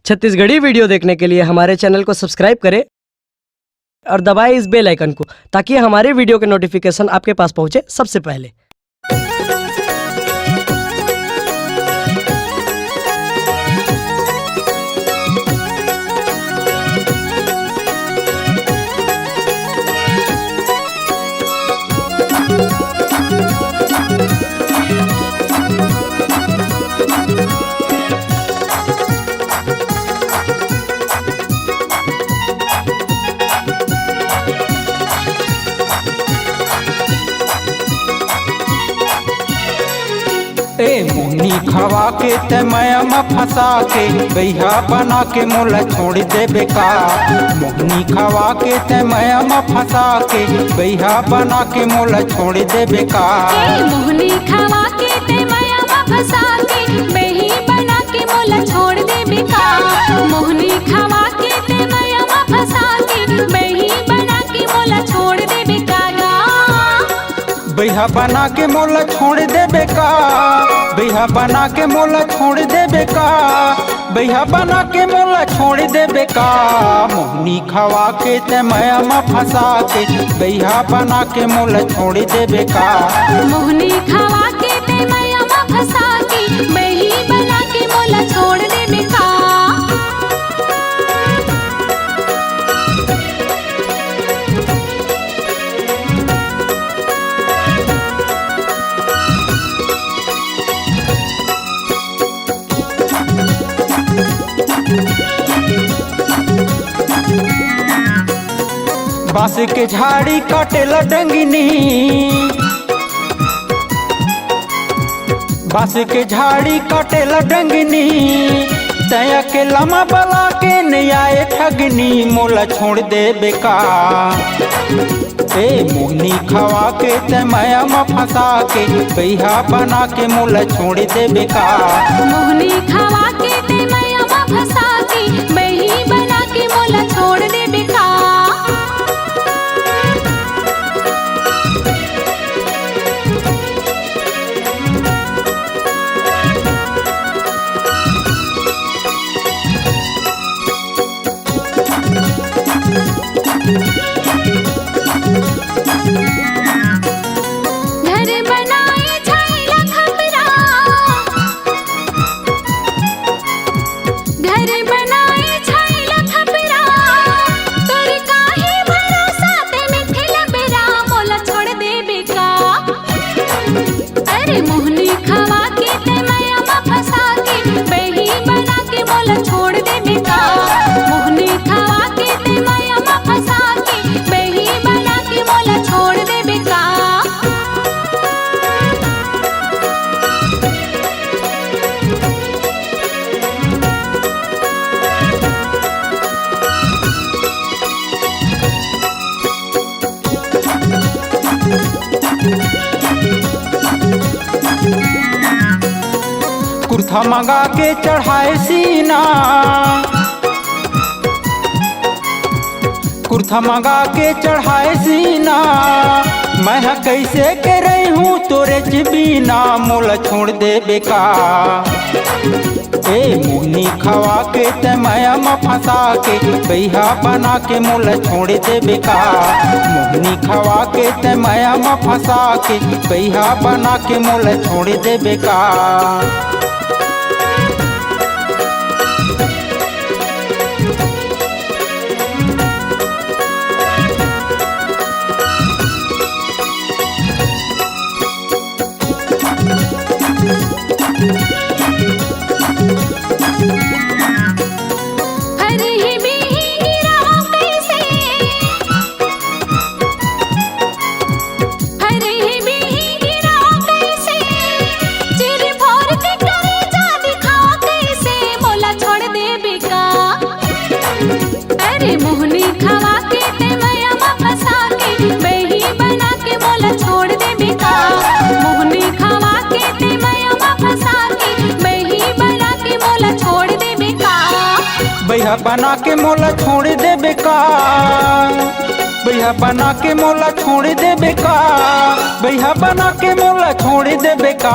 Chhattisgarhi video देखने के लिए हमारे चैनल को सब्सक्राइब करें और दबाएं इस बेल आइकन को ताकि हमारे वीडियो के नोटिफिकेशन आपके पास पहुंचे सबसे पहले। ए मुन्नी खवा के ते मैं फंसा के बैहा बना के मोला छोड़ दे बेका। मुन्नी खवा के ते मैं फंसा के बैहा बना के मोला छोड़ दे बेका। मुन्नी खवा के ते मैं फंसा के बैही बना के मोला छोड़ दे बेका। मुन्नी खवा के ते मैं फंसा के बैही बना के मोला छोड़ दे बेका। बैहा बना के मोला छोड़ दे बेका। बैहा बना के मोला छोड़ दे बेका। बैहा बना के मोला छोड़ दे बेका। मुन्नी खवा के ते मैं फंसा के बैहा बना के मोला छोड़ दे बेका। मुन्नी खवा के ते मैं फंसा के बैही बना के मोला छोड़ दे बेका। बांस के झाड़ी काटेला डंगिनी। बांस के झाड़ी काटेला डंगिनी। तया के लमा बला के नहीं आए ठगनी मोला छोड़ दे बेका। ए मुन्नी खवा के ते मैं फंसा के बैहा बना के मोला छोड़ दे बेका। मुन्नी खवा के ते मैं फंसा के बैही बना के मोला छोड़ दे बेका। घर बनाए छाइला खपरा। घर बनाए छाइला खपरा। तोर काहे भरोसा ते मिठे लबरा मोला छोड़ दे बेका। अरे मुन्नी खवा के ते मैं फंसा के बैही बना के मोला छोड़ दे बेका। मुन्नी खवा के ते मैं फंसा के बैही बना के मोला छोड़ दे बेका। कुर्ता मंगा के चढ़ाए सीना। कुर्ता मंगा के चढ़ाए सीना। मैं कैसे के रही हूँ तोरे बिना मोला छोड़ दे बेका। ए मुन्नी खवा के ते मैं फंसा के बैहा बना के मोला छोड़ दे बेका। मुन्नी खवा के ते मैं फंसा के बैहा बना के मोला छोड़ दे बेका। हरे ही बेही गिराओ कैसे। हरे ही बेही गिराओ कैसे। चिर भोर के करे जा दिखाओ कैसे मोला छोड़ दे बेका। अरे मुन्नी खवा के ते मैं फंसा के बैही बना के मोला छोड़ दे बेका। मुन्नी खवा के ते मैं फंसा के बैही बना के मोला छोड़ दे बेका। बैहा बना के मोला छोड़ दे बेका। भैया बना के मोला छोड़ देबे का, भैया बना के मोला छोड़ देबे का,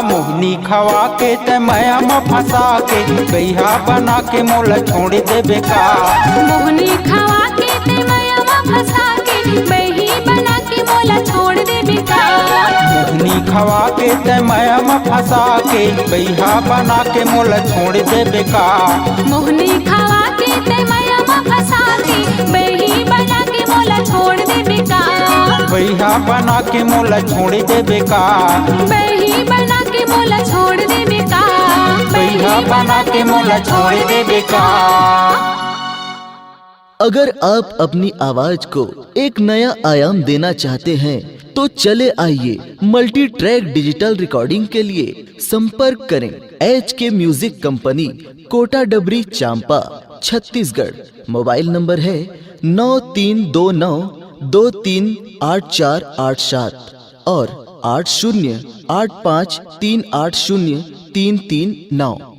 मोहनी खवा के ते माया में फंसा के, भैया बना के मोला छोड़ देबे का, मोहनी खवा के ते माया में फंसा के, बही बना के मोला छोड़ देबे का, मोहनी खवा के ते माया में फंसा के, भैया बना के मोला छोड़ देबे का, मोहनी खवा के ते माया में फंसा के, बही बना के मोला छोड़ देबे का, भैया बना के मोला छोड़ देबे का, बही बना के मोला छोड़ देबे का, भैया बना के मोला छोड़ देबे का। अगर आप अपनी आवाज को एक नया आयाम देना चाहते हैं तो चले आइए मल्टी ट्रैक डिजिटल रिकॉर्डिंग के लिए संपर्क करें HK म्यूजिक कंपनी, कोटा डबरी, चांपा, छत्तीसगढ़। मोबाइल नंबर है 9329238487 और 8085380339।